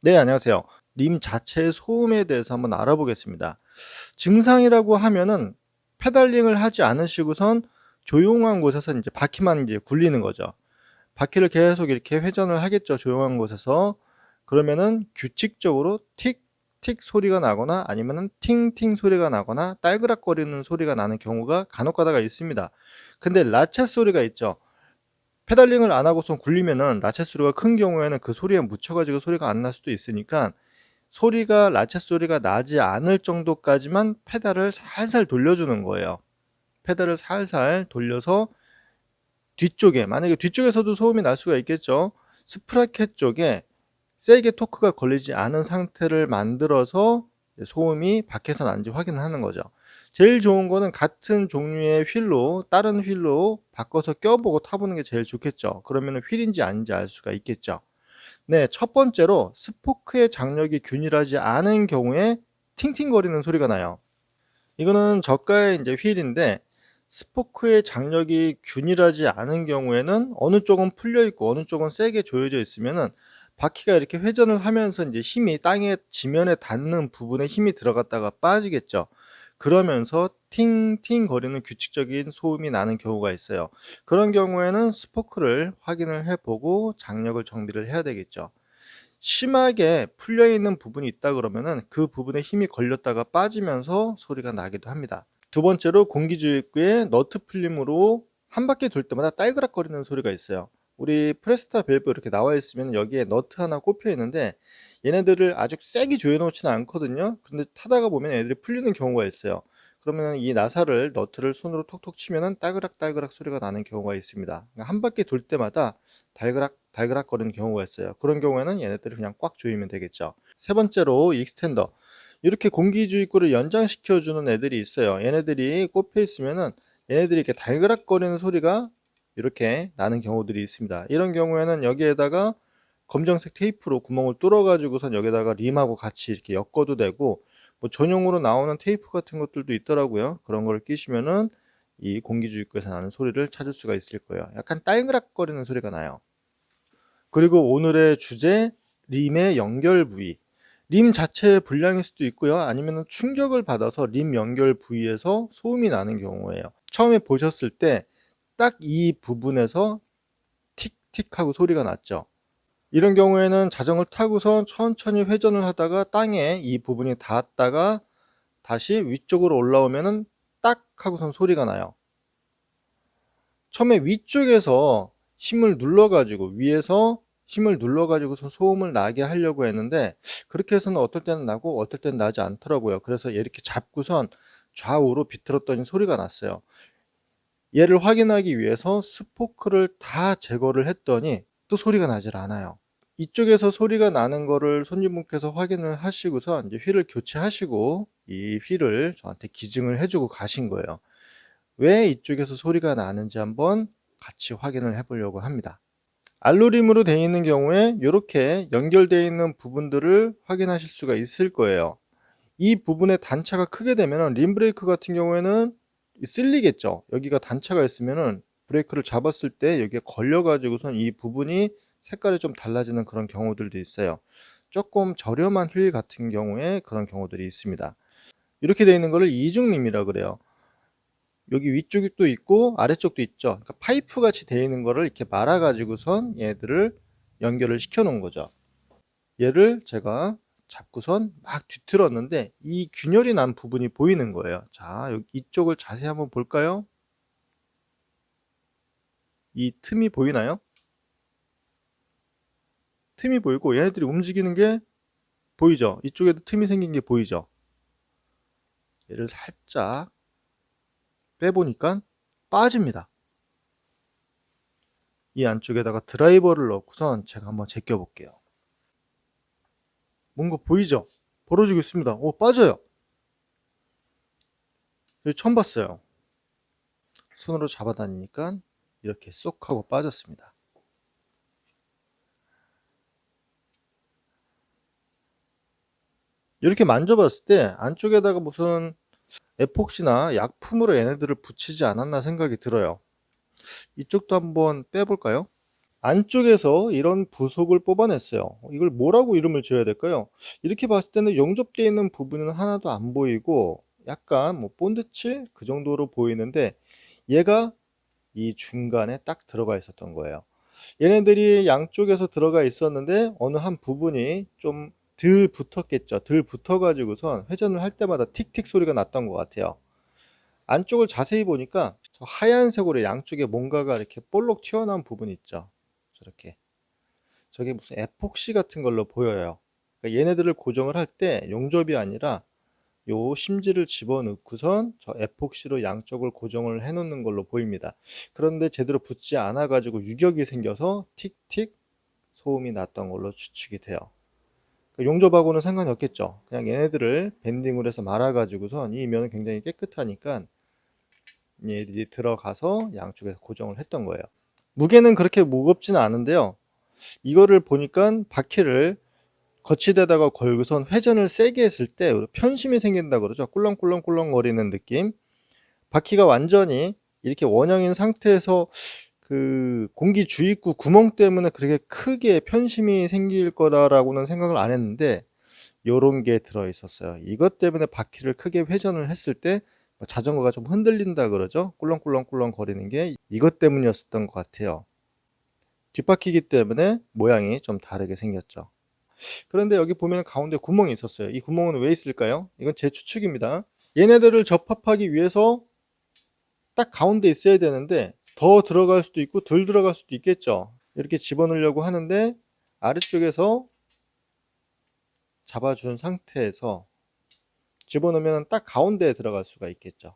네, 안녕하세요. 림 자체의 소음에 대해서 한번 알아보겠습니다. 증상이라고 하면은 페달링을 하지 않으시고선 조용한 곳에서 이제 바퀴만 이제 굴리는 거죠. 바퀴를 계속 이렇게 회전을 하겠죠, 조용한 곳에서. 그러면은 규칙적으로 틱틱 소리가 나거나 아니면은 팅팅 소리가 나거나 딸그락거리는 소리가 나는 경우가 간혹 가다가 있습니다. 근데 라쳇 소리가 있죠. 페달링을 안 하고선 굴리면은 라쳇 소리가 큰 경우에는 그 소리에 묻혀 가지고 소리가 안 날 수도 있으니까 소리가 라쳇 소리가 나지 않을 정도까지만 페달을 살살 돌려주는 거예요. 페달을 살살 돌려서 뒤쪽에, 만약에 뒤쪽에서도 소음이 날 수가 있겠죠. 스프라켓 쪽에 세게 토크가 걸리지 않은 상태를 만들어서 소음이 밖에서 나는지 확인을 하는 거죠. 제일 좋은 거는 같은 종류의 휠로 다른 휠로 바꿔서 껴보고 타보는 게 제일 좋겠죠. 그러면 휠인지 아닌지 알 수가 있겠죠. 네, 첫 번째로 스포크의 장력이 균일하지 않은 경우에 팅팅거리는 소리가 나요. 이거는 저가의 이제 휠인데 스포크의 장력이 균일하지 않은 경우에는 어느 쪽은 풀려 있고 어느 쪽은 세게 조여져 있으면은 바퀴가 이렇게 회전을 하면서 이제 힘이 땅에 지면에 닿는 부분에 힘이 들어갔다가 빠지겠죠. 그러면서 팅팅 거리는 규칙적인 소음이 나는 경우가 있어요. 그런 경우에는 스포크를 확인을 해보고 장력을 정비를 해야 되겠죠. 심하게 풀려 있는 부분이 있다 그러면은 그 부분에 힘이 걸렸다가 빠지면서 소리가 나기도 합니다. 두 번째로 공기주입구에 너트 풀림으로 한 바퀴 돌 때마다 딸그락거리는 소리가 있어요. 우리 프레스타 밸브 이렇게 나와 있으면 여기에 너트 하나 꼽혀 있는데 얘네들을 아주 세게 조여 놓지는 않거든요. 근데 타다가 보면 애들이 풀리는 경우가 있어요. 그러면 이 나사를 너트를 손으로 톡톡 치면은 딸그락딸그락 소리가 나는 경우가 있습니다. 그러니까 한 바퀴 돌 때마다 달그락 거리는 경우가 있어요. 그런 경우에는 얘네들을 그냥 꽉 조이면 되겠죠. 세 번째로 익스텐더, 이렇게 공기주입구를 연장시켜 주는 애들이 있어요. 얘네들이 꼽혀 있으면은 얘네들이 이렇게 달그락거리는 소리가 이렇게 나는 경우들이 있습니다. 이런 경우에는 여기에다가 검정색 테이프로 구멍을 뚫어 가지고선 여기다가 림하고 같이 이렇게 엮어도 되고, 뭐 전용으로 나오는 테이프 같은 것들도 있더라고요. 그런 걸 끼시면은 이 공기주입구에서 나는 소리를 찾을 수가 있을 거예요. 약간 딸그락거리는 소리가 나요. 그리고 오늘의 주제, 림의 연결 부위. 림 자체의 불량일 수도 있고요. 아니면 충격을 받아서 림 연결 부위에서 소음이 나는 경우예요. 처음에 보셨을 때 딱 이 부분에서 틱틱 하고 소리가 났죠. 이런 경우에는 자전거를 타고선 천천히 회전을 하다가 땅에 이 부분이 닿았다가 다시 위쪽으로 올라오면은 딱 하고선 소리가 나요. 처음에 위쪽에서 힘을 눌러 가지고 위에서 힘을 눌러 가지고서 소음을 나게 하려고 했는데 그렇게 해서는 어떨 때는 나고 어떨 때는 나지 않더라고요. 그래서 이렇게 잡고선 좌우로 비틀었더니 소리가 났어요. 얘를 확인하기 위해서 스포크를 다 제거를 했더니 또 소리가 나질 않아요. 이쪽에서 소리가 나는 거를 손님분께서 확인을 하시고선 이제 휠을 교체하시고 이 휠을 저한테 기증을 해 주고 가신 거예요. 왜 이쪽에서 소리가 나는지 한번 같이 확인을 해 보려고 합니다. 알루림으로 되어 있는 경우에 이렇게 연결되어 있는 부분들을 확인하실 수가 있을 거예요. 이 부분의 단차가 크게 되면 림 브레이크 같은 경우에는 쓸리겠죠. 여기가 단차가 있으면은 브레이크를 잡았을 때 여기에 걸려 가지고선 이 부분이 색깔이 좀 달라지는 그런 경우들도 있어요. 조금 저렴한 휠 같은 경우에 그런 경우들이 있습니다. 이렇게 되어 있는 거를 이중림이라 그래요. 여기 위쪽도 있고 아래쪽도 있죠. 그러니까 파이프 같이 되어 있는 거를 이렇게 말아 가지고선 얘들을 연결을 시켜 놓은 거죠. 얘를 제가 잡고선 막 뒤틀었는데 이 균열이 난 부분이 보이는 거예요. 자, 여기 이쪽을 자세히 한번 볼까요? 이 틈이 보이나요? 틈이 보이고 얘네들이 움직이는 게 보이죠? 이쪽에도 틈이 생긴 게 보이죠? 얘를 살짝 빼보니까 빠집니다. 이 안쪽에다가 드라이버를 넣고선 제가 한번 제껴 볼게요. 뭔가 보이죠? 벌어지고 있습니다. 오, 빠져요. 처음 봤어요. 손으로 잡아다니니까 이렇게 쏙 하고 빠졌습니다. 이렇게 만져봤을 때 안쪽에다가 무슨 에폭시나 약품으로 얘네들을 붙이지 않았나 생각이 들어요. 이쪽도 한번 빼볼까요? 안쪽에서 이런 부속을 뽑아냈어요. 이걸 뭐라고 이름을 지어야 될까요? 이렇게 봤을 때는 용접되어 있는 부분은 하나도 안 보이고 약간 뭐 본드칠 그 정도로 보이는데 얘가 이 중간에 딱 들어가 있었던 거예요. 얘네들이 양쪽에서 들어가 있었는데 어느 한 부분이 좀 덜 붙었겠죠. 덜 붙어 가지고선 회전을 할 때마다 틱틱 소리가 났던 것 같아요. 안쪽을 자세히 보니까 저 하얀색으로 양쪽에 뭔가가 이렇게 볼록 튀어나온 부분이 있죠. 저렇게. 저게 무슨 에폭시 같은 걸로 보여요. 그러니까 얘네들을 고정을 할 때 용접이 아니라 요 심지를 집어넣고선 저 에폭시로 양쪽을 고정을 해 놓는 걸로 보입니다. 그런데 제대로 붙지 않아 가지고 유격이 생겨서 틱틱 소음이 났던 걸로 추측이 돼요. 용접하고는 상관이 없겠죠. 그냥 얘네들을 밴딩으로 해서 말아 가지고선 이 면은 굉장히 깨끗하니까 얘들이 들어가서 양쪽에서 고정을 했던 거예요. 무게는 그렇게 무겁지는 않은데요. 이거를 보니까 바퀴를 거치대다가 걸고선 회전을 세게 했을 때 편심이 생긴다 그러죠. 꿀렁꿀렁꿀렁 거리는 느낌. 바퀴가 완전히 이렇게 원형인 상태에서 그 공기 주입구 구멍 때문에 그렇게 크게 편심이 생길 거라고는 생각을 안 했는데 요런 게 들어 있었어요. 이것 때문에 바퀴를 크게 회전을 했을 때 자전거가 좀 흔들린다 그러죠. 꿀렁꿀렁꿀렁 거리는 게 이것 때문이었었던 것 같아요. 뒷바퀴이기 때문에 모양이 좀 다르게 생겼죠. 그런데 여기 보면 가운데 구멍이 있었어요. 이 구멍은 왜 있을까요? 이건 제 추측입니다. 얘네들을 접합하기 위해서 딱 가운데 있어야 되는데 더 들어갈 수도 있고 덜 들어갈 수도 있겠죠. 이렇게 집어넣으려고 하는데 아래쪽에서 잡아준 상태에서 집어넣으면 딱 가운데에 들어갈 수가 있겠죠.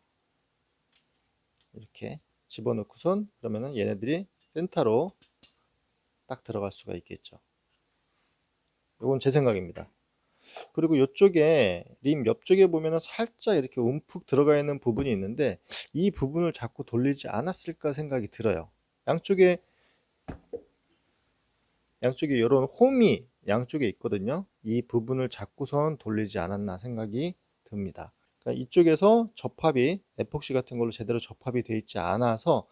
이렇게 집어넣고선 그러면은 얘네들이 센터로 딱 들어갈 수가 있겠죠. 이건 제 생각입니다. 그리고 이쪽에 림 옆쪽에 보면은 살짝 이렇게 움푹 들어가 있는 부분이 있는데 이 부분을 자꾸 돌리지 않았을까 생각이 들어요. 양쪽에 이런 홈이 양쪽에 있거든요. 이 부분을 자꾸선 돌리지 않았나 생각이 듭니다. 그러니까 이쪽에서 접합이 에폭시 같은 걸로 제대로 접합이 되어 있지 않아서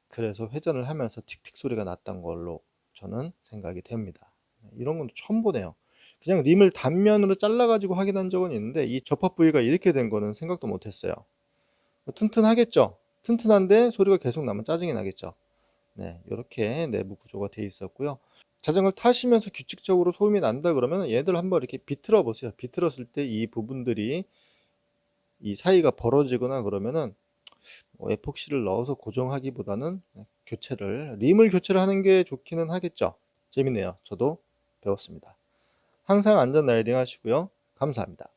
그래서 회전을 하면서 틱틱 소리가 났던 걸로 저는 생각이 됩니다. 이런 건 처음 보네요. 그냥 림을 단면으로 잘라 가지고 확인한 적은 있는데 이 접합 부위가 이렇게 된 거는 생각도 못 했어요. 튼튼하겠죠. 튼튼한데 소리가 계속 나면 짜증이 나겠죠. 네, 이렇게 내부 구조가 되어 있었고요. 자전거를 타시면서 규칙적으로 소음이 난다 그러면 얘들 한번 이렇게 비틀어 보세요. 비틀었을 때 이 부분들이 이 사이가 벌어지거나 그러면은 에폭시를 넣어서 고정하기보다는 림을 교체를 하는 게 좋기는 하겠죠. 재밌네요. 저도 배웠습니다. 항상 안전 라이딩 하시고요. 감사합니다.